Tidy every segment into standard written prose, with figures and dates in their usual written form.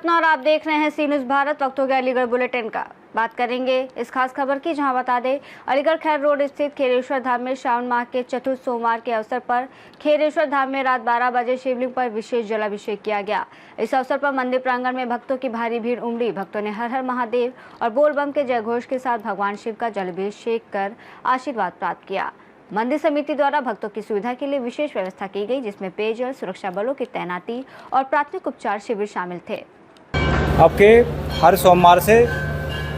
सपना और आप देख रहे हैं सी न्यूज़ भारत। वक्त हो गया अलीगढ़ बुलेटिन का। बात करेंगे इस खास खबर की, जहां बता दें अलीगढ़ खैर रोड स्थित खेरेश्वर धाम में श्रावण माह के चतुर्थ सोमवार के अवसर पर खेरेश्वर धाम में रात 12 बजे शिवलिंग पर विशेष जलाभिषेक किया गया। इस अवसर पर मंदिर प्रांगण में भक्तों की भारी भीड़ उमड़ी। भक्तों ने हर हर महादेव और बोल बम के जयघोष के साथ भगवान शिव का जलाभिषेक कर आशीर्वाद प्राप्त किया। मंदिर समिति द्वारा भक्तों की सुविधा के लिए विशेष व्यवस्था की गई, जिसमें पेयजल, सुरक्षा बलों की तैनाती और प्राथमिक उपचार शिविर शामिल थे। आपके हर सोमवार से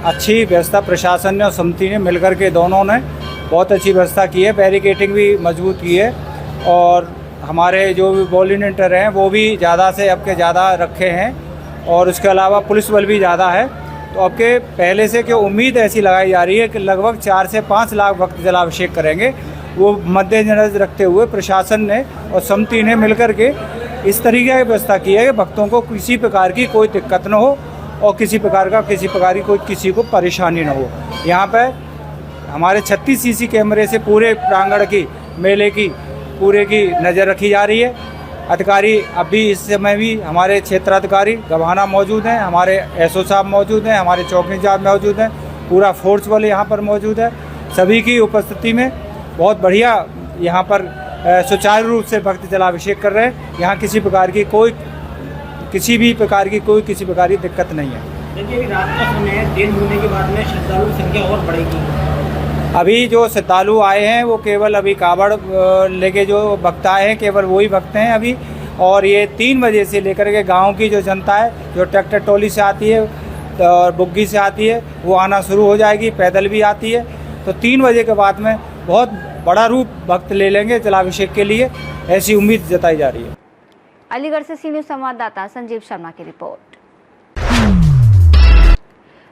अच्छी व्यवस्था प्रशासन ने और समिति ने मिलकर के दोनों ने बहुत अच्छी व्यवस्था की है। बैरिकेटिंग भी मजबूत की है और हमारे जो भी वॉलंटियर हैं वो भी ज़्यादा से अब के ज़्यादा रखे हैं और उसके अलावा पुलिस बल भी ज़्यादा है। तो अब के पहले से क्या उम्मीद ऐसी लगाई जा रही है कि लगभग 4 से 5 लाख भक्त जलाभिषेक करेंगे। वो मद्देनजर रखते हुए प्रशासन ने और समिति ने मिलकर के इस तरीके की व्यवस्था की है कि भक्तों को किसी प्रकार की कोई दिक्कत न हो और किसी प्रकार की कोई किसी को परेशानी न हो। यहाँ पर हमारे 36 सीसी कैमरे से पूरे प्रांगण की मेले की पूरे की नज़र रखी जा रही है। अधिकारी अभी इस समय भी हमारे क्षेत्राधिकारी गवाना मौजूद हैं, हमारे एसओ साहब मौजूद हैं, हमारे चौकी इंचार्ज मौजूद हैं, पूरा फोर्स बल यहाँ पर मौजूद है। सभी की उपस्थिति में बहुत बढ़िया यहाँ पर सुचारू रूप से भक्त जलाभिषेक कर रहे हैं। यहाँ किसी प्रकार की किसी प्रकार की दिक्कत नहीं है। देखिए रात का समय है, दिन होने के बाद में श्रद्धालु की संख्या और बढ़ेगी। अभी जो श्रद्धालु आए हैं वो केवल अभी कावड़ लेके जो भक्त आए हैं केवल वही भक्त हैं अभी। और ये 3 बजे से लेकर के गांव की जो जनता है जो ट्रैक्टर ट्रॉली से आती है और बुग्गी से आती है वो आना शुरू हो जाएगी, पैदल भी आती है। तो 3 बजे के बाद में बहुत बड़ा रूप भक्त ले लेंगे जलाभिषेक के लिए, ऐसी उम्मीद जताई जा रही है। अलीगढ़ से सी न्यूज़ संवाददाता संजीव शर्मा की रिपोर्ट।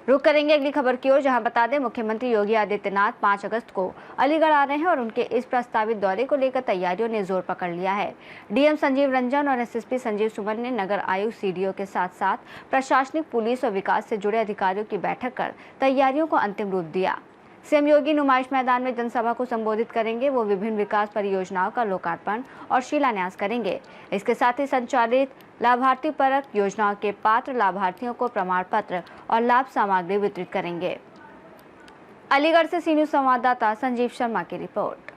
रुक करेंगे अगली खबर की ओर, जहां बता दें मुख्यमंत्री योगी आदित्यनाथ 5 अगस्त को अलीगढ़ आ रहे हैं और उनके इस प्रस्तावित दौरे को लेकर तैयारियों ने जोर पकड़ लिया है। डीएम संजीव रंजन और एसएसपी संजीव सुमन ने नगर आयुक्त सीडीओ के साथ साथ प्रशासनिक, पुलिस और विकास से जुड़े अधिकारियों की बैठक कर तैयारियों को अंतिम रूप दिया। सीएम योगी नुमाइश मैदान में जनसभा को संबोधित करेंगे। वो विभिन्न विकास परियोजनाओं का लोकार्पण और शिलान्यास करेंगे। इसके साथ ही संचालित लाभार्थी परक योजनाओं के पात्र लाभार्थियों को प्रमाण पत्र और लाभ सामग्री वितरित करेंगे। अलीगढ़ से सी न्यूज़ संवाददाता संजीव शर्मा की रिपोर्ट।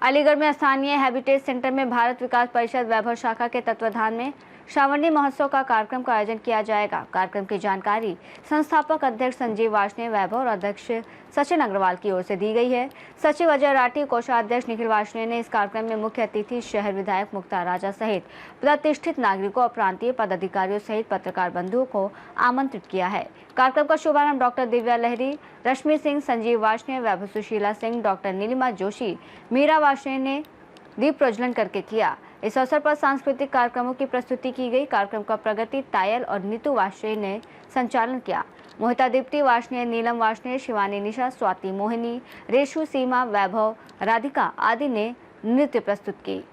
अलीगढ़ में स्थानीय हैबिटेट सेंटर में भारत विकास परिषद वैभव शाखा के तत्वाधान में श्रावणी महोत्सव का कार्यक्रम का आयोजन किया जाएगा। कार्यक्रम की जानकारी संस्थापक अध्यक्ष संजीव वार्ष्णेय, वैभव और अध्यक्ष सचिन अग्रवाल की ओर से दी गई है। सचिव अजय राठी, कोषाध्यक्ष निखिल वार्ष्णेय ने इस कार्यक्रम में मुख्य अतिथि शहर विधायक मुक्ता राजा सहित प्रतिष्ठित नागरिकों और प्रांतीय पदाधिकारियों सहित पत्रकार बंधुओं को आमंत्रित किया है। कार्यक्रम का शुभारंभ डॉक्टर दिव्या लहरी, रश्मि सिंह, संजीव वार्ष्णेय, वैभव सुशीला सिंह, डॉक्टर नीलिमा जोशी, मीरा वार्ष्णेय ने दीप प्रज्वलन करके किया। इस अवसर पर सांस्कृतिक कार्यक्रमों की प्रस्तुति की गई। कार्यक्रम का प्रगति तायल और नीतू वार्ष्णेय ने संचालन किया। मोहिता दीप्ति वार्ष्णेय, नीलम वार्ष्णेय, शिवानी निशा, स्वाति मोहिनी, रेशु, सीमा, वैभव, राधिका आदि ने नृत्य प्रस्तुत की।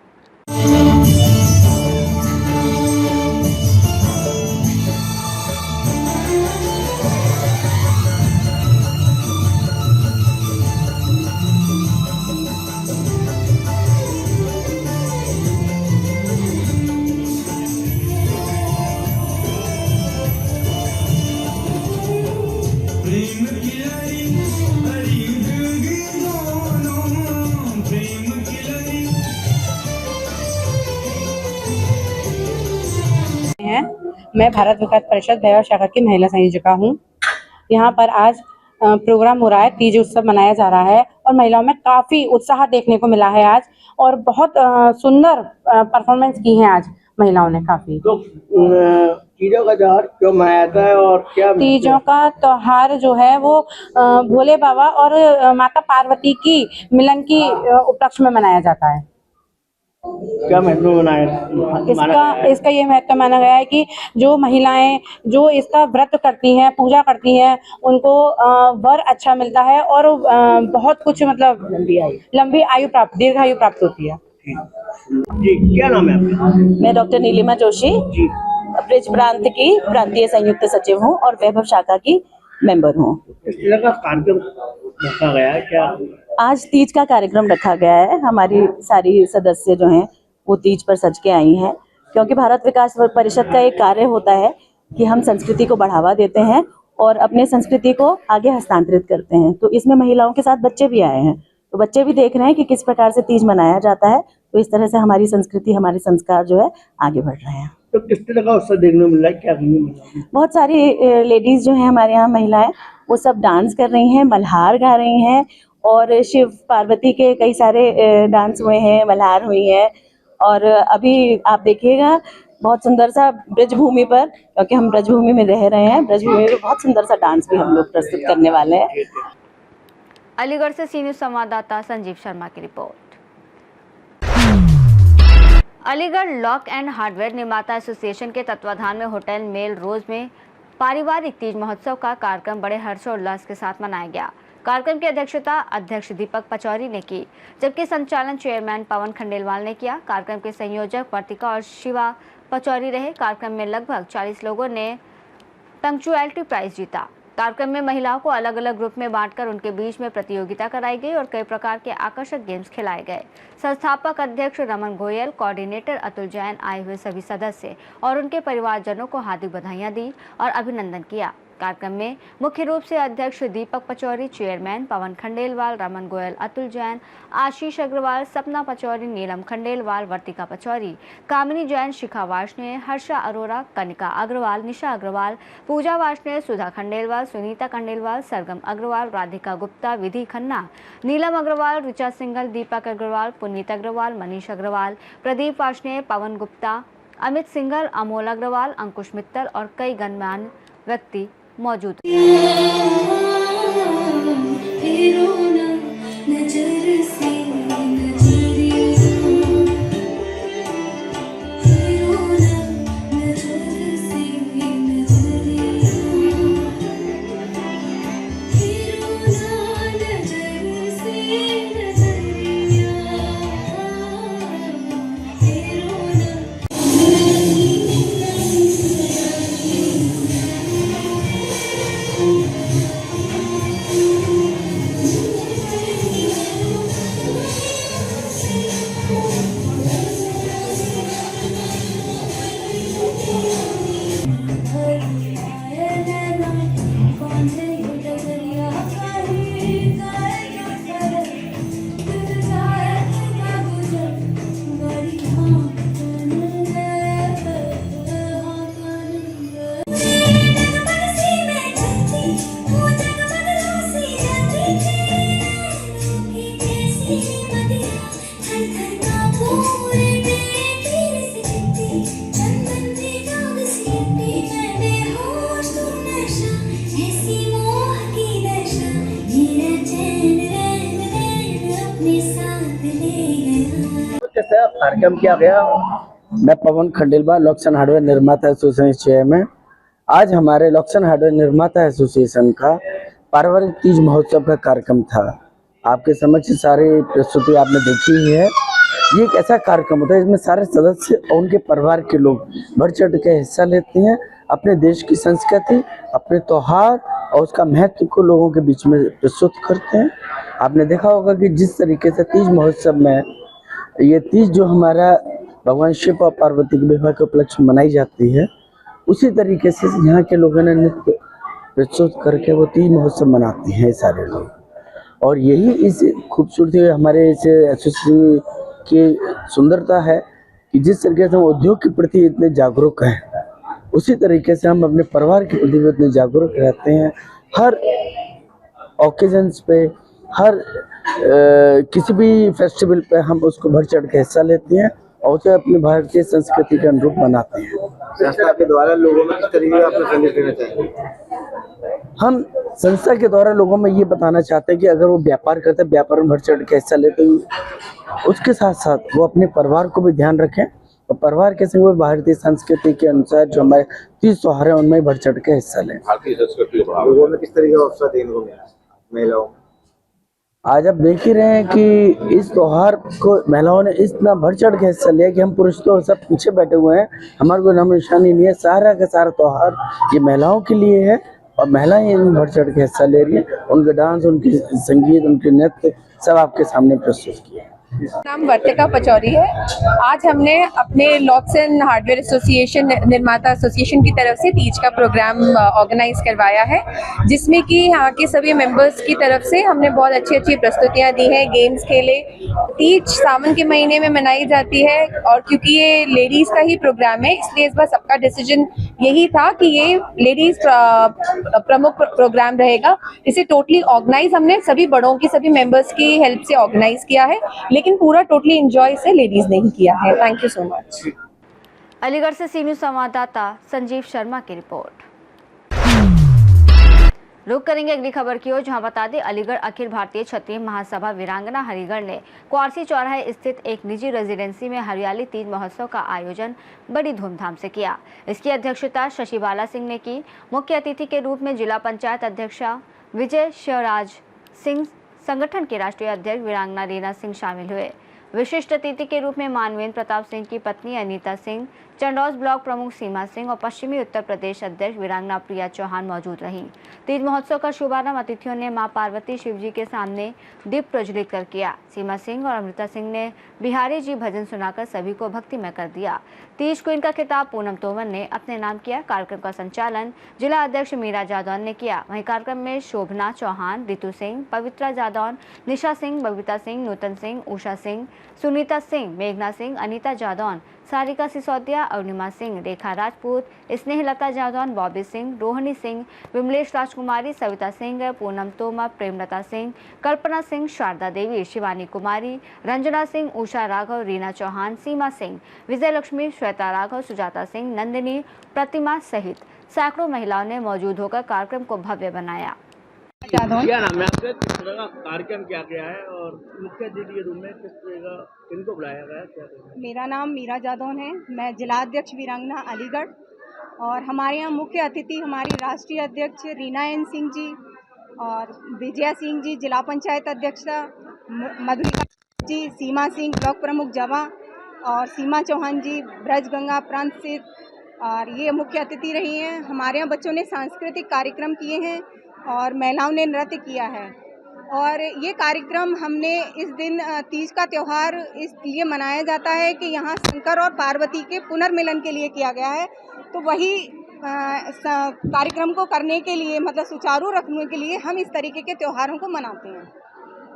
मैं भारत विकास परिषद वैभव शाखा की महिला संयोजिका हूँ। यहाँ पर आज प्रोग्राम हो रहा है, तीज उत्सव मनाया जा रहा है और महिलाओं में काफी उत्साह देखने को मिला है आज और बहुत सुंदर परफॉर्मेंस की है आज महिलाओं ने काफी। तो तीजों का त्योहार क्यों मनाया जाता है और क्या? तीजों का त्योहार जो है वो भोले बाबा और माता पार्वती की मिलन की उपलक्ष्य में मनाया जाता है। क्या महत्व मनाया? इसका ये महत्व माना गया है कि जो महिलाएं जो इसका व्रत करती हैं, पूजा करती हैं, उनको वर अच्छा मिलता है और बहुत कुछ मतलब लंबी आयु प्राप्त, दीर्घायु प्राप्त होती है। जी, क्या नाम है आपका? मैं डॉक्टर नीलिमा जोशी जी, ब्रिज प्रांत की प्रांतीय संयुक्त सचिव हूँ और वैभव शाखा की मेंबर हूँ। इस तरह का कार्यक्रम रखा गया है क्या? आज तीज का कार्यक्रम रखा गया है। हमारी सारी सदस्य जो हैं वो तीज पर सज के आई हैं। क्योंकि भारत विकास परिषद का एक कार्य होता है कि हम संस्कृति को बढ़ावा देते हैं और अपने संस्कृति को आगे हस्तांतरित करते हैं। तो इसमें महिलाओं के साथ बच्चे भी आए हैं, तो बच्चे भी देख रहे हैं कि किस प्रकार से तीज मनाया जाता है। तो इस तरह से हमारी संस्कृति, हमारे संस्कार जो है आगे बढ़ रहे हैं। तो किस तरह का अवसर देखने को मिल रहा है, क्या देखने को मिल रहा है? बहुत सारी लेडीज जो हैं हमारे यहाँ महिलाएं, वो सब डांस कर रही हैं, मल्हार गा रही हैं और शिव पार्वती के कई सारे डांस हुए हैं, मल्हार हुई हैं। और अभी आप देखिएगा बहुत सुंदर सा ब्रजभूमि पर, क्योंकि हम ब्रजभूमि में रह रहे हैं, ब्रजभूमि में बहुत सुंदर सा डांस भी हम लोग प्रस्तुत करने वाले हैं। अलीगढ़ से सी न्यूज़ संवाददाता संजीव शर्मा की report. Aligarh lock and hardware निर्माता एसोसिएशन के तत्वाधान में होटल मेल रोज में पारिवारिक तीज महोत्सव का कार्यक्रम बड़े हर्षोल्लास के साथ मनाया गया। कार्यक्रम की अध्यक्षता अध्यक्ष दीपक पचौरी ने की, जबकि संचालन चेयरमैन पवन खंडेलवाल ने किया। कार्यक्रम के संयोजक वर्तिका और शिवा पचौरी रहे। कार्यक्रम में लगभग 40 लोगों ने पंक्चुअलिटी प्राइज जीता। कार्यक्रम में महिलाओं को अलग अलग ग्रुप में बांटकर उनके बीच में प्रतियोगिता कराई गई और कई प्रकार के आकर्षक गेम्स खिलाए गए। संस्थापक अध्यक्ष रमन गोयल, कोऑर्डिनेटर अतुल जैन, आए हुए सभी सदस्य और उनके परिवारजनों को हार्दिक बधाइयां दी और अभिनंदन किया। कार्यक्रम में मुख्य रूप से अध्यक्ष दीपक पचौरी, चेयरमैन पवन खंडेलवाल, रमन गोयल, अतुल जैन, आशीष अग्रवाल, सपना पचौरी, नीलम खंडेलवाल, वर्तिका पचौरी, कामिनी जैन, शिखा वार्ष्णेय, हर्षा अरोरा, कनिका अग्रवाल, निशा अग्रवाल, पूजा वार्ष्णेय, सुधा खंडेलवाल, सुनीता खंडेलवाल, सरगम अग्रवाल, राधिका गुप्ता, विधि खन्ना, नीलम अग्रवाल, ऋचा सिंघल, दीपक अग्रवाल, पुनीत अग्रवाल, मनीष अग्रवाल, प्रदीप वार्ष्णेय, पवन गुप्ता, अमित सिंघल, अमोल अग्रवाल, अंकुश मित्तल और कई गणमान्य व्यक्ति मौजूद। कार्यक्रम किया गया। मैं पवन खंडेलवाल, लॉक्सन हार्डवेयर निर्माता एसोसिएशन चेयरमैन। आज हमारे लॉक्सन हार्डवेयर निर्माता एसोसिएशन का पारिवारिक तीज महोत्सव का कार्यक्रम था। आपके समक्ष सारी प्रस्तुति आपने देखी ही है। ये एक ऐसा कार्यक्रम होता है इसमें सारे सदस्य और उनके परिवार के लोग बढ़ चढ़ के हिस्सा लेते हैं, अपने देश की संस्कृति, अपने त्योहार और उसका महत्व को लोगों के बीच में प्रस्तुत करते हैं। आपने देखा होगा कि जिस तरीके से तीज महोत्सव में ये तीज जो हमारा भगवान शिव और पार्वती के विवाह के उपलक्ष्य में मनाई जाती है, उसी तरीके से यहाँ के लोगों ने नृत्य प्रस्तुत करके वो तीज महोत्सव मनाते हैं सारे लोग। और यही इस खूबसूरती हमारे इस एसोसिएशन की सुंदरता है कि जिस तरीके से हम उद्योग के प्रति इतने जागरूक हैं, उसी तरीके से हम अपने परिवार के प्रति भी इतने जागरूक रहते हैं। हर ओकेजन्स पे, हर किसी भी फेस्टिवल पे हम उसको बढ़ चढ़ के हिस्सा लेते हैं और उसे अपनी भारतीय संस्कृति के अनुरूप मनाते हैं। संस्था के द्वारा लोगों में किस तरीके का आपने संदेश देना चाहेंगे? हम संस्था के द्वारा लोगों में ये बताना चाहते हैं कि अगर वो व्यापार करते हैं, व्यापार में बढ़ चढ़ के हिस्सा लेते हैं, उसके साथ साथ वो अपने परिवार को भी ध्यान रखें और परिवार के संग वो भारतीय संस्कृति के अनुसार जो हमारे तीज त्योहार है उनमें बढ़ चढ़ के हिस्सा लें। भारतीय संस्कृति को बढ़ावा लोगों में किस तरीके का अवसर देखने को मिला महिलाओं? आज आप देख ही रहे हैं कि इस त्योहार को महिलाओं ने इतना बढ़ चढ़ के हिस्सा लिया कि हम पुरुष तो सब पीछे बैठे हुए हैं, हमारे को नाम निशानी नहीं है। सारा का सारा त्योहार ये महिलाओं के लिए है और महिलाएं इनमें बढ़ चढ़ के हिस्सा ले रही हैं। उनके डांस, उनके संगीत, उनके नृत्य सब आपके सामने प्रस्तुत किए हैं। नाम वर्तिका पचौरी है। आज हमने अपने लॉक्सन हार्डवेयर एसोसिएशन निर्माता एसोसिएशन की तरफ से तीज का प्रोग्राम ऑर्गेनाइज करवाया है, जिसमें कि यहाँ के सभी मेंबर्स की तरफ से हमने बहुत अच्छी अच्छी प्रस्तुतियाँ दी हैं, गेम्स खेले। तीज सावन के महीने में मनाई जाती है और क्योंकि ये लेडीज़ का ही प्रोग्राम है, इसलिए इस बार सबका डिसीजन यही था कि ये लेडीज़ प्रमुख प्रोग्राम रहेगा। इसे टोटली ऑर्गेनाइज हमने सभी बड़ों की, सभी मेंबर्स की हेल्प से ऑर्गेनाइज किया है, लेकिन पूरा टोटली एंजॉय से लेडीज ने ही किया है। Thank you so much. Aligarh से सी न्यूज़ संवाददाता संजीव शर्मा की रिपोर्ट। रुक करेंगे अगली खबर की ओर, जहां बता दें अलीगढ़ अखिल भारतीय क्षत्रिय महासभा वीरांगना हरिगढ़ ने क्वारसी चौराहे स्थित एक निजी रेजिडेंसी में हरियाली तीज महोत्सव का आयोजन बड़ी धूमधाम से किया। इसकी अध्यक्षता शशि बाला सिंह ने की। मुख्य अतिथि के रूप में जिला पंचायत अध्यक्षा विजय शिवराज सिंह, संगठन के राष्ट्रीय अध्यक्ष वीरांगना रीना सिंह शामिल हुए। विशिष्ट अतिथि के रूप में मानवेंद्र प्रताप सिंह की पत्नी अनीता सिंह, चंडौस ब्लॉक प्रमुख सीमा सिंह और पश्चिमी उत्तर प्रदेश अध्यक्ष वीरांगना प्रिया चौहान मौजूद रहीं। तीज महोत्सव का शुभारंभ अतिथियों ने मां पार्वती शिव जी के सामने दीप प्रज्वलित कर किया। सीमा सिंह और अमृता सिंह ने बिहारी जी भजन सुनाकर सभी को भक्तिमय कर दिया। तीज क्वीन का खिताब पूनम तोमर ने अपने नाम किया। कार्यक्रम का संचालन जिला अध्यक्ष मीरा जादौन ने किया। वहीं कार्यक्रम में शोभना चौहान, रितु सिंह, पवित्रा जादौन, निशा सिंह, बबीता सिंह, नूतन सिंह, उषा सिंह, सुनीता सिंह, मेघना सिंह, अनीता जादौन, सारिका सिसोदिया, अरुणिमा सिंह, रेखा राजपूत, स्नेहलता जादौन, बॉबी सिंह, रोहिणी सिंह, विमलेश राजकुमारी, सविता सिंह, पूनम तोमर, प्रेमलता सिंह, कल्पना सिंह, शारदा देवी, शिवानी कुमारी, रंजना सिंह, उषा राघव, रीना चौहान, सीमा सिंह, विजय लक्ष्मी, श्वेता राघव, सुजाता सिंह, नंदिनी, प्रतिमा सहित सैकड़ों महिलाओं ने मौजूद होकर कार्यक्रम को भव्य बनाया। क्या नाम है आपका, किस तरह का कार्यक्रम क्या क्या है और मुख्य अतिथि के रूप में किस तरह का किनको बुलाया गया है, क्या है? मेरा नाम मीरा जादौन है। मैं जिला अध्यक्ष वीरांगना अलीगढ़ और हमारे यहाँ मुख्य अतिथि हमारी राष्ट्रीय अध्यक्ष रीना एन सिंह जी और विजया सिंह जी, जिला पंचायत अध्यक्षा मधुरिका जी, सीमा सिंह ब्लॉक प्रमुख जवा और सीमा चौहान जी ब्रज गंगा प्रांत से, और ये मुख्य अतिथि रही हैं। हमारे यहाँ बच्चों ने सांस्कृतिक कार्यक्रम किए हैं और महिलाओं ने नृत्य किया है। और ये कार्यक्रम हमने इस दिन तीज का त्यौहार इसलिए मनाया जाता है कि यहाँ शंकर और पार्वती के पुनर्मिलन के लिए किया गया है, तो वही कार्यक्रम को करने के लिए, मतलब सुचारू रखने के लिए हम इस तरीके के त्योहारों को मनाते हैं।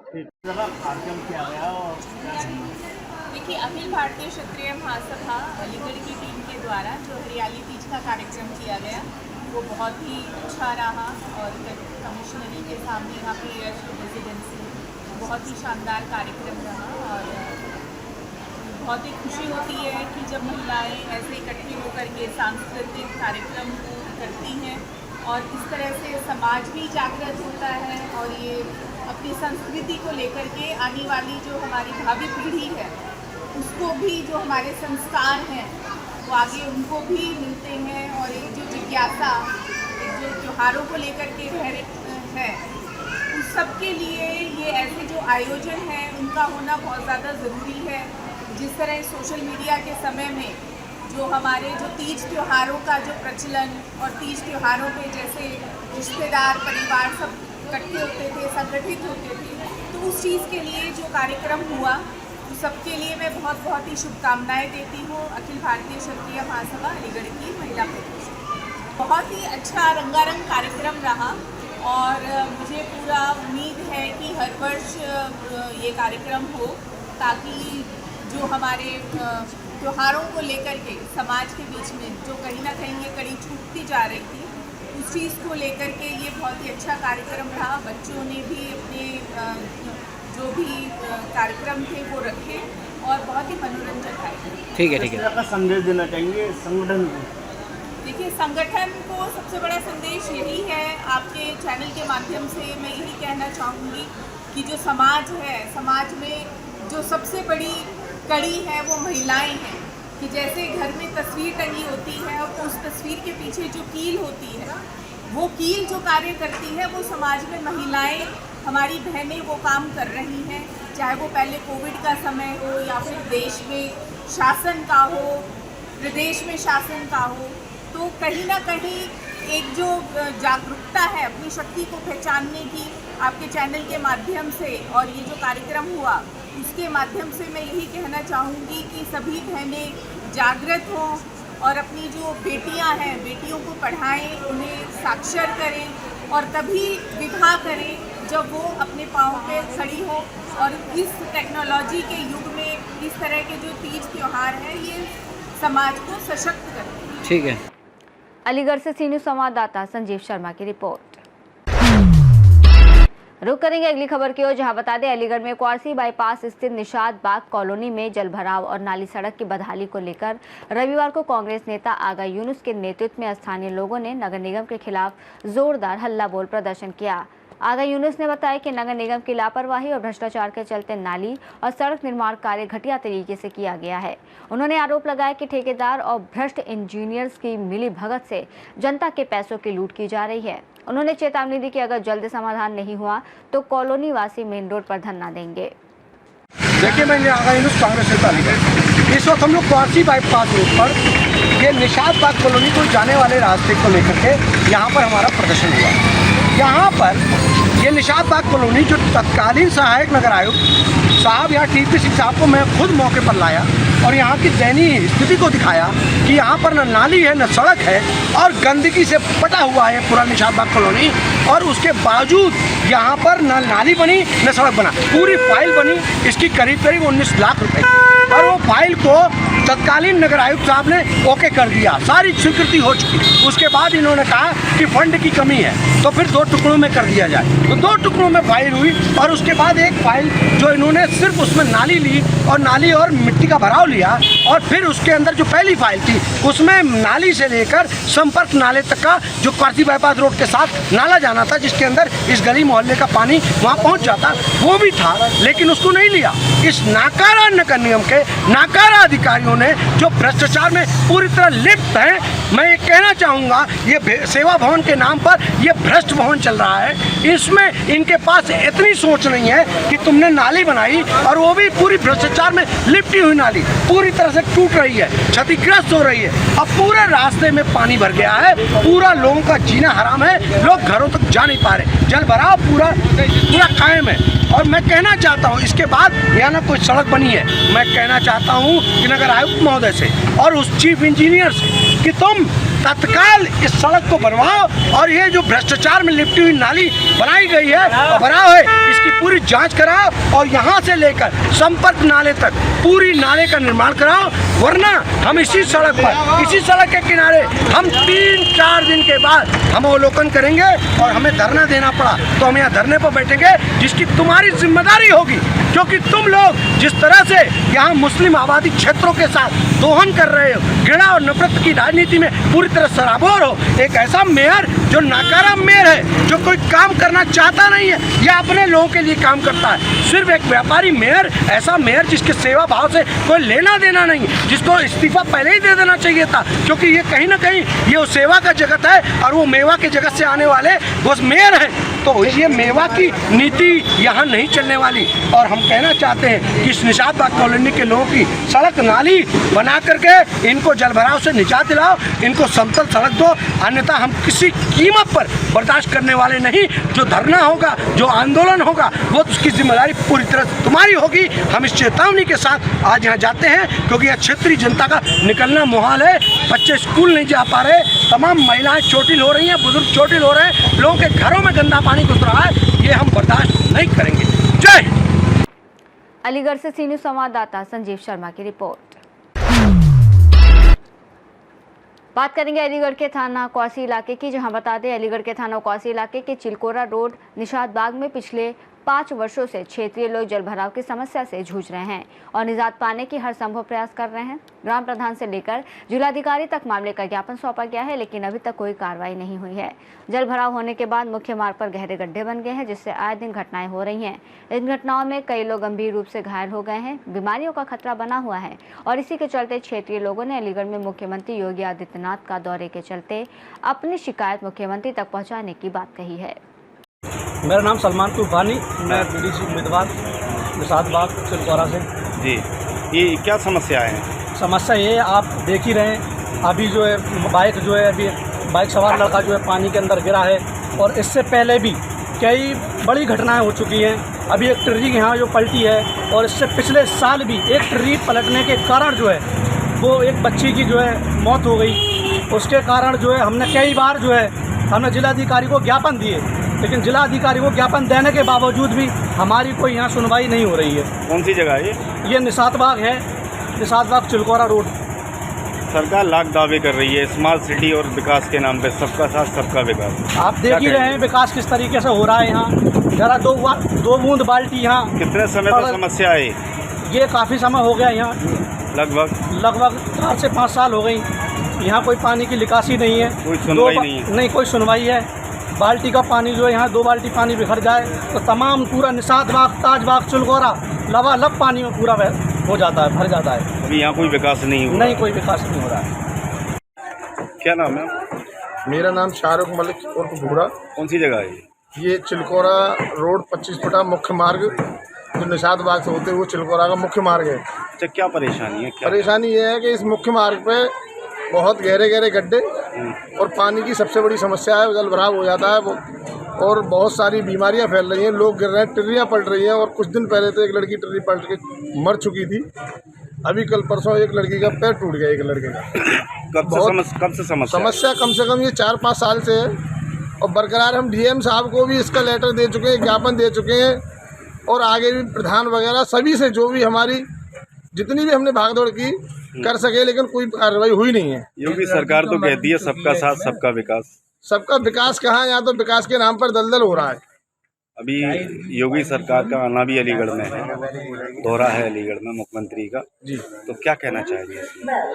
कार्यक्रम किया गया और देखिए, अखिल भारतीय क्षत्रिय महासभा अलीगढ़ की टीम के द्वारा जो हरियाली तीज का कार्यक्रम किया गया वो बहुत ही अच्छा रहा और कमिश्नरी के सामने यहाँ पे रेजिडेंसी बहुत ही शानदार कार्यक्रम रहा। और बहुत ही खुशी होती है कि जब महिलाएं ऐसे इकट्ठी होकर के सांस्कृतिक कार्यक्रम करती हैं और इस तरह से समाज भी जागृत होता है और ये अपनी संस्कृति को लेकर के आने वाली जो हमारी भावी पीढ़ी है उसको भी, जो हमारे संस्कार हैं वो आगे उनको भी मिलते हैं। और एक जो जिज्ञासा, एक जो त्योहारों को लेकर के है, उस सब के लिए ये ऐसे जो आयोजन हैं उनका होना बहुत ज़्यादा ज़रूरी है। जिस तरह सोशल मीडिया के समय में जो हमारे जो तीज त्योहारों का जो प्रचलन और तीज त्योहारों पे जैसे रिश्तेदार परिवार सब इकट्ठे होते थे, संगठित होते थे, तो उस चीज़ के लिए जो कार्यक्रम हुआ सबके लिए मैं बहुत बहुत ही शुभकामनाएं देती हूँ। अखिल भारतीय क्षत्रिय महासभा अलीगढ़ की महिला प्रकोष्ठ बहुत ही अच्छा रंगारंग कार्यक्रम रहा और मुझे पूरा उम्मीद है कि हर वर्ष ये कार्यक्रम हो, ताकि जो हमारे त्योहारों को लेकर के समाज के बीच में जो कहीं ना कहीं ये कड़ी छूटती जा रही थी, उस चीज़ को लेकर के ये बहुत ही अच्छा कार्यक्रम रहा। बच्चों ने भी अपने जो भी कार्यक्रम थे वो रखे और बहुत ही मनोरंजक कार्यक्रम। ठीक है, ठीक है। क्या संदेश देना चाहेंगे संगठन को? देखिए, संगठन को सबसे बड़ा संदेश यही है, आपके चैनल के माध्यम से मैं यही कहना चाहूँगी कि जो समाज है, समाज में जो सबसे बड़ी कड़ी है वो महिलाएं हैं। कि जैसे घर में तस्वीर टंगी होती है और उस तस्वीर के पीछे जो कील होती है, वो कील जो कार्य करती है वो समाज में महिलाएं, हमारी बहनें वो काम कर रही हैं। चाहे वो पहले कोविड का समय हो या फिर देश में शासन का हो, प्रदेश में शासन का हो, तो कहीं ना कहीं एक जो जागरूकता है अपनी शक्ति को पहचानने की आपके चैनल के माध्यम से और ये जो कार्यक्रम हुआ उसके माध्यम से मैं यही कहना चाहूँगी कि सभी बहनें जागृत हों और अपनी जो बेटियां हैं बेटियों को पढ़ाएं, उन्हें साक्षर करें और तभी विवाह करें जब वो अपने पाँव पे खड़ी हो। और इस टेक्नोलॉजी के युग में इस तरह के जो तीज त्यौहार है ये समाज को सशक्त करते हैं। ठीक है। अलीगढ़ से सी न्यूज़ संवाददाता संजीव शर्मा की रिपोर्ट। रुक करेंगे अगली खबर की ओर, जहां बता दें अलीगढ़ में क्वारसी बाईपास स्थित निषाद बाग कॉलोनी में जलभराव और नाली सड़क की बदहाली को लेकर रविवार को कांग्रेस नेता आगा यूनुस के नेतृत्व में स्थानीय लोगों ने नगर निगम के खिलाफ जोरदार हल्ला बोल प्रदर्शन किया। आगा यूनुस ने बताया कि नगर निगम की लापरवाही और भ्रष्टाचार के चलते नाली और सड़क निर्माण कार्य घटिया तरीके से किया गया है। उन्होंने आरोप लगाया कि ठेकेदार और भ्रष्ट इंजीनियर्स की मिली भगत से जनता के पैसों की लूट की जा रही है। उन्होंने चेतावनी दी कि अगर जल्द समाधान नहीं हुआ तो कॉलोनी वासी मेन रोड पर धरना देंगे। देखिए, मैं आगा यूनुस कांग्रेस नेता अलीगढ़। इस वक्त हम लोग क्वारसी बाईपास रोड पर ये निषाद बाग कॉलोनी को जाने वाले रास्ते को लेकर के यहाँ पर हमारा प्रदर्शन हुआ। यहाँ पर ये निषाद बाग कॉलोनी जो तत्कालीन सहायक नगर आयुक्त साहब यहाँ टीपी सिंह साहब को मैं खुद मौके पर लाया और यहाँ की दयनीय स्थिति को दिखाया कि यहाँ पर न नाली है न सड़क है और गंदगी से पटा हुआ है पूरा निषाद बाग कॉलोनी। और उसके बावजूद यहाँ पर न नाली बनी न सड़क बना। पूरी फाइल बनी इसकी करीब 19 लाख रुपए की और वो फाइल को तत्कालीन नगर आयुक्त साहब ने ओके कर दिया, सारी स्वीकृति हो चुकी। उसके बाद इन्होंने कहा कि फंड की कमी है तो फिर 2 टुकड़ों में कर दिया जाए, तो 2 टुकड़ों में फाइल हुई। और उसके बाद एक फाइल जो इन्होंने सिर्फ उसमें नाली ली और नाली और मिट्टी का भराव लिया और फिर उसके अंदर जो पहली फाइल थी उसमें नाली से लेकर संपर्क नाले तक का जो क्वारसी बाईपास रोड के साथ नाला जाना था जिसके अंदर इस गली मोहल्ले का पानी वहाँ पहुँच जाता वो भी था, लेकिन उसको नहीं लिया। इस नाकारा नगर निगम के नाकारा अधिकारियों ने जो भ्रष्टाचार में पूरी तरह लिप्त हैं, मैं ये कहना चाहूँगा ये सेवा भवन के नाम पर ये भ्रष्ट भवन चल रहा है। इसमें इनके पास इतनी सोच नहीं है कि तुमने नाली बनाई और वो भी पूरी भ्रष्टाचार में लिपटी हुई नाली पूरी तरह से टूट रही है, क्षतिग्रस्त हो रही है। अब पूरे रास्ते में पानी भर गया है, पूरा लोगों का जीना हराम है, लोग घरों तक जा नहीं पा रहे, जल भराव पूरा कायम है। और मैं कहना चाहता हूँ इसके बाद यहाँ ना कोई सड़क बनी है, मैं कहना चाहता हूँ कि नगर आयुक्त महोदय से और उस चीफ इंजीनियर से कि तुम तत्काल इस सड़क को बनवाओ और ये जो भ्रष्टाचार में लिपटी हुई नाली बनाई गई है भराव है इसकी पूरी जांच कराओ और यहाँ से लेकर संपर्क नाले तक पूरी नाले का निर्माण कराओ, वरना हम इसी सड़क पर इसी सड़क के किनारे हम 3-4 दिन के बाद हम अवलोकन करेंगे और हमें धरना देना पड़ा तो हम यहाँ धरने पर बैठेंगे, जिसकी तुम्हारी जिम्मेदारी होगी, क्योंकि तुम लोग जिस तरह से यहाँ मुस्लिम आबादी क्षेत्रों के साथ दोहन कर रहे हो, घृणा और नफरत की राजनीति में पूरी तरह सराबोर हो। एक ऐसा मेयर जो नाकारा मेयर है, जो कोई काम करना चाहता नहीं है या अपने लोगों के लिए काम करता है, सिर्फ एक व्यापारी मेयर, ऐसा मेयर जिसके सेवा भाव से कोई लेना देना नहीं, जिसको इस्तीफा पहले ही दे देना चाहिए था, क्योंकि ये कहीं ना कहीं ये सेवा का जगत है और वो मेवा के जगत से आने वाले वो मेयर हैं। तो ये मेवा की नीति यहाँ नहीं चलने वाली। और हम कहना चाहते हैं कि इस निषाद बाग कॉलोनी के लोगों की सड़क नाली बना करके इनको जलभराव से निजात दिलाओ, इनको समतल सड़क दो, अन्यथा हम किसी कीमत पर बर्दाश्त करने वाले नहीं। जो धरना होगा, जो आंदोलन होगा, वो उसकी जिम्मेदारी पूरी तरह तुम्हारी होगी। हम इस चेतावनी के साथ आज यहाँ जाते हैं, क्योंकि यहाँ क्षेत्रीय जनता का निकलना मुहाल है। बच्चे स्कूल नहीं जा पा रहे, तमाम महिलाएं चोटिल हो रही हैं, बुजुर्ग चोटिल हो रहे हैं, लोगों के घरों में गंदा पानी घुस रहा है, ये हम बर्दाश्त नहीं करेंगे। जय हिंद। अलीगढ़ से सी न्यूज़ संवाददाता संजीव शर्मा की रिपोर्ट। बात करेंगे अलीगढ़ के थाना क्वारसी इलाके की, जहां बता दें अलीगढ़ के थाना क्वारसी इलाके के चिलकोरा रोड निषाद बाग में पिछले 5 वर्षों से क्षेत्रीय लोग जलभराव की समस्या से जूझ रहे हैं और निजात पाने की हर संभव प्रयास कर रहे हैं। ग्राम प्रधान से लेकर जिलाधिकारी तक मामले का ज्ञापन सौंपा गया है, लेकिन अभी तक कोई कार्रवाई नहीं हुई है। जलभराव होने के बाद मुख्य मार्ग पर गहरे गड्ढे बन गए हैं, जिससे आए दिन घटनाएं हो रही हैं। इन घटनाओं में कई लोग गंभीर रूप से घायल हो गए हैं, बीमारियों का खतरा बना हुआ है और इसी के चलते क्षेत्रीय लोगों ने अलीगढ़ में मुख्यमंत्री योगी आदित्यनाथ का दौरे के चलते अपनी शिकायत मुख्यमंत्री तक पहुँचाने की बात कही है। मेरा नाम सलमान तूफानी, मैं बीडीसी उम्मीदवार निषाद बाग चिलकोरा से। जी, ये क्या समस्या है? समस्या ये आप देख ही रहे हैं, अभी जो है बाइक जो है अभी बाइक सवार लड़का जो है पानी के अंदर गिरा है। और इससे पहले भी कई बड़ी घटनाएं हो चुकी हैं। अभी एक ट्ररी यहाँ जो पलटी है, और इससे पिछले साल भी एक ट्ररी पलटने के कारण जो है वो एक बच्ची की जो है मौत हो गई। उसके कारण जो है हमने कई बार जो है हमने जिलाधिकारी को ज्ञापन दिए, लेकिन जिलाधिकारी को ज्ञापन देने के बावजूद भी हमारी कोई यहाँ सुनवाई नहीं हो रही है। कौन सी जगह है ये निशात बाग है, निशात बाग चिलकोरा रोड। सरकार लाख दावे कर रही है स्मार्ट सिटी और विकास के नाम पे, सबका साथ सबका विकास। आप देख ही रहे हैं विकास किस तरीके से हो रहा है यहाँ। जरा दो बूंद बाल्टी यहाँ। कितने समय से समस्या है ये? काफ़ी समय हो गया यहाँ, लगभग 4 से 5 साल हो गई। यहाँ कोई पानी की निकासी नहीं है, कोई सुनवाई नहीं है। नहीं कोई सुनवाई है। बाल्टी का पानी जो है यहाँ 2 बाल्टी पानी बिखर जाए तो तमाम पूरा निशात बाग, ताज बाग, चिलकोरा लबालब पानी में पूरा हो जाता है, भर जाता है। अभी यहाँ कोई विकास नहीं हो रहा? नहीं कोई विकास नहीं हो रहा है। क्या नाम है? मेरा नाम शाहरुख मलिक उर्फ भूरा। कौन सी जगह है ये चिलकोरा रोड 25 फुटा मुख्य मार्ग जो निशात बाग से होते हुए चिलकोरा का मुख्य मार्ग है। अच्छा, क्या परेशानी है? परेशानी ये है कि इस मुख्य मार्ग पे बहुत गहरे गहरे गड्ढे और पानी की सबसे बड़ी समस्या है, जल भराव हो जाता है वो, और बहुत सारी बीमारियां फैल रही हैं, लोग गिर रहे हैं, टिर्रियाँ पलट रही हैं। और कुछ दिन पहले तो एक लड़की टिर्री पलट के मर चुकी थी। अभी कल परसों एक लड़की का पैर टूट गया, एक लड़के का। कब से समस्या कम से कम ये 4-5 साल से है, और बरकरार हम डीएम साहब को भी इसका लेटर दे चुके हैं, ज्ञापन दे चुके हैं, और आगे भी प्रधान वगैरह सभी से जो भी हमारी जितनी भी हमने भागदौड़ की कर सके, लेकिन कोई कार्रवाई हुई नहीं है। योगी सरकार तो कहती है सबका साथ सबका विकास। सबका विकास कहाँ, यहाँ तो विकास के नाम पर दलदल हो रहा है। अभी योगी सरकार का आना भी अलीगढ़ में है, दौरा है अलीगढ़ में मुख्यमंत्री का जी। तो क्या कहना चाहेंगे?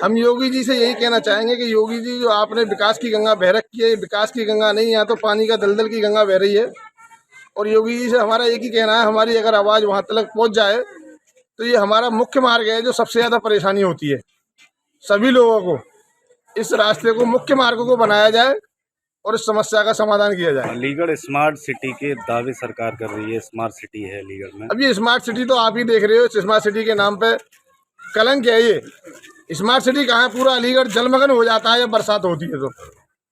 हम योगी जी से यही कहना चाहेंगे कि योगी जी, जो आपने विकास की गंगा बह रखी है, विकास की गंगा नहीं, यहाँ तो पानी का दलदल की गंगा बह रही है। और योगी जी से हमारा एक ही कहना है, हमारी अगर आवाज़ वहाँ तक पहुँच जाए तो ये हमारा मुख्य मार्ग है जो सबसे ज़्यादा परेशानी होती है सभी लोगों को। इस रास्ते को, मुख्य मार्ग को बनाया जाए और इस समस्या का समाधान किया जाए। अलीगढ़ स्मार्ट सिटी के दावे सरकार कर रही है, स्मार्ट सिटी है अलीगढ़ में। अब ये स्मार्ट सिटी तो आप ही देख रहे हो, स्मार्ट सिटी के नाम पे कलंक है ये। स्मार्ट सिटी कहाँ, पूरा अलीगढ़ जलमग्न हो जाता है जब बरसात होती है। तो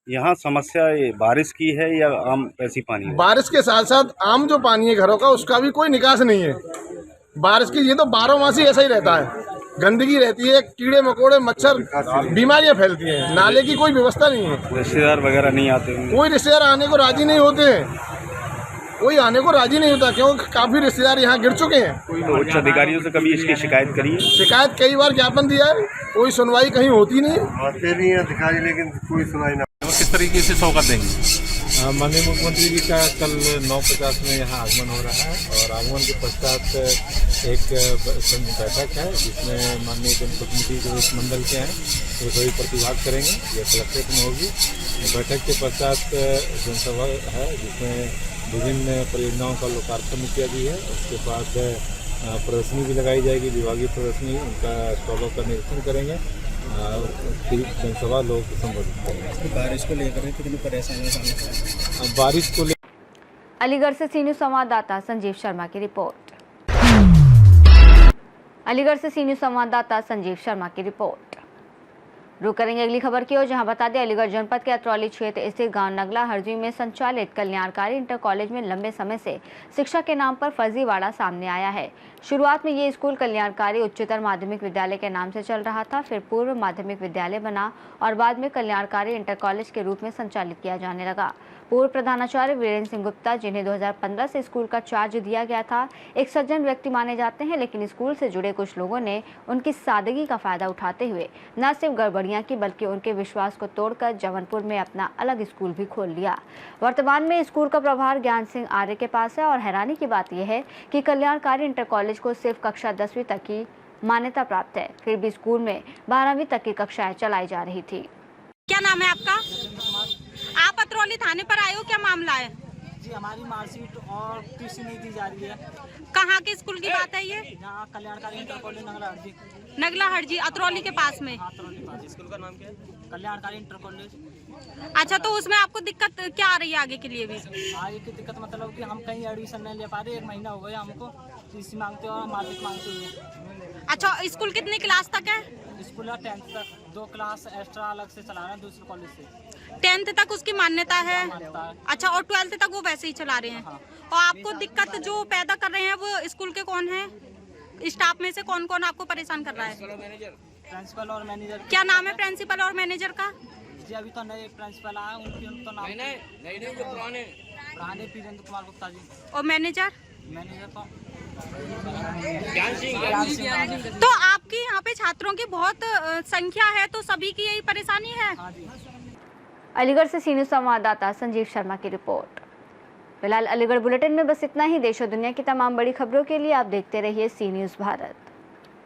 यहाँ समस्या ये बारिश की है या आम ऐसी पानी है? बारिश के साथ साथ आम जो पानी है घरों का, उसका भी कोई निकास नहीं है। बारिश की ये तो 12 मास ही ऐसा ही रहता है, गंदगी रहती है, कीड़े मकोड़े मच्छर बीमारियां फैलती हैं। नाले की कोई व्यवस्था नहीं है। रिश्तेदार वगैरह नहीं आते? कोई रिश्तेदार आने को राजी नहीं होते हैं, कोई आने को राजी नहीं होता, क्योंकि काफ़ी रिश्तेदार यहाँ गिर चुके हैं। तो उच्च अधिकारियों से कभी इसकी शिकायत करी है? शिकायत कई बार ज्ञापन दिया है, कोई सुनवाई कहीं होती नहीं है अधिकारी, लेकिन कोई सुनवाई ना। किस तरीके से स्वागत देंगे? माननीय मुख्यमंत्री जी का कल 9:50 में यहाँ आगमन हो रहा है, और आगमन के पश्चात एक बैठक है जिसमें माननीय जनप्रतिनिधि जो इस मंडल के हैं वो सभी प्रतिभाग करेंगे। ये कलेक्ट्रेट में होगी। बैठक के पश्चात जनसभा है जिसमें विभिन्न परियोजनाओं का लोकार्पण इत्यादि है। उसके बाद प्रदर्शनी भी लगाई जाएगी, विभागीय प्रदर्शनी, उनका स्टॉलों का निरीक्षण करेंगे, जनसभा लोगों को संबोधित करेंगे। बारिश को लेकर कितनी परेशानी? बारिश को अलीगढ़ से सी न्यूज़ संवाददाता संजीव शर्मा की रिपोर्ट। अलीगढ़ से सी न्यूज़ संवाददाता संजीव शर्मा की रिपोर्ट। रुक करेंगे अगली खबर की ओर, जहां बता दें अलीगढ़ जनपद के अतरौली क्षेत्र स्थित गांव नगला हरजी में संचालित कल्याणकारी इंटर कॉलेज में लंबे समय से शिक्षा के नाम पर फर्जीवाड़ा सामने आया है। शुरुआत में ये स्कूल कल्याणकारी उच्चतर माध्यमिक विद्यालय के नाम से चल रहा था, फिर पूर्व माध्यमिक विद्यालय बना और बाद में कल्याणकारी इंटर कॉलेज के रूप में संचालित किया जाने लगा। पूर्व प्रधानाचार्य वीरेंद्र सिंह गुप्ता, जिन्हें 2015 से स्कूल का चार्ज दिया गया था, एक सज्जन व्यक्ति माने जाते हैं, लेकिन स्कूल से जुड़े कुछ लोगों ने उनकी सादगी का फायदा उठाते हुए न सिर्फ गड़बड़ियां की बल्कि उनके विश्वास को तोड़कर जबलपुर में अपना अलग स्कूल भी खोल लिया। वर्तमान में स्कूल का प्रभार ज्ञान सिंह आर्य के पास है और हैरानी की बात यह है कि कल्याणकारी इंटर कॉलेज को सिर्फ कक्षा 10वीं तक की मान्यता प्राप्त है, फिर भी स्कूल में 12वीं तक की कक्षाएं चलाई जा रही थी। क्या नाम है आपका? आप अतरौली थाने पर आए हो, क्या मामला है? जी, हमारी मार्कशीट और टीसी नहीं दी जा रही है। कहाँ के स्कूल की बात है ये? यहाँ कल्याणकारी इंटर कॉलेज नगला हरजी। नगला हरजी अतरौली के पास में? स्कूल का नाम क्या है? कल्याणकारी इंटर कॉलेज। अच्छा, तो उसमें आपको दिक्कत क्या आ रही है आगे के लिए भी? आगे की दिक्कत मतलब कि हम कहीं एडमिशन नहीं ले पा रहे, 1 महीना हो गया हमको टीसी मांगते और मार्कशीट मांगते हुए। अच्छा, स्कूल कितनी क्लास तक है? स्कूल है 10th तक, 2 क्लास एक्स्ट्रा अलग से चला रहे हैं दूसरे कॉलेज से। 10th तक उसकी मान्यता है। अच्छा, और 12th तक वो वैसे ही चला रहे हैं। और आपको दिक्कत जो पैदा कर रहे हैं वो स्कूल के कौन है? स्टाफ में से कौन कौन आपको परेशान कर रहा है? प्रिंसिपल और मैनेजर। क्या नाम है प्रिंसिपल और मैनेजर का? जी अभी तो नए प्रिंसिपल आए, उनकी तो नाम नहीं जो पुराने वीरेंद्र कुमार गुप्ता जी। और मैनेजर तो तो आपकी यहाँ पे छात्रों की बहुत संख्या है, तो सभी की यही परेशानी है। अलीगढ़ से सी न्यूज़ संवाददाता संजीव शर्मा की रिपोर्ट। फिलहाल अलीगढ़ बुलेटिन में बस इतना ही। देश और दुनिया की तमाम बड़ी खबरों के लिए आप देखते रहिए सी न्यूज़ भारत।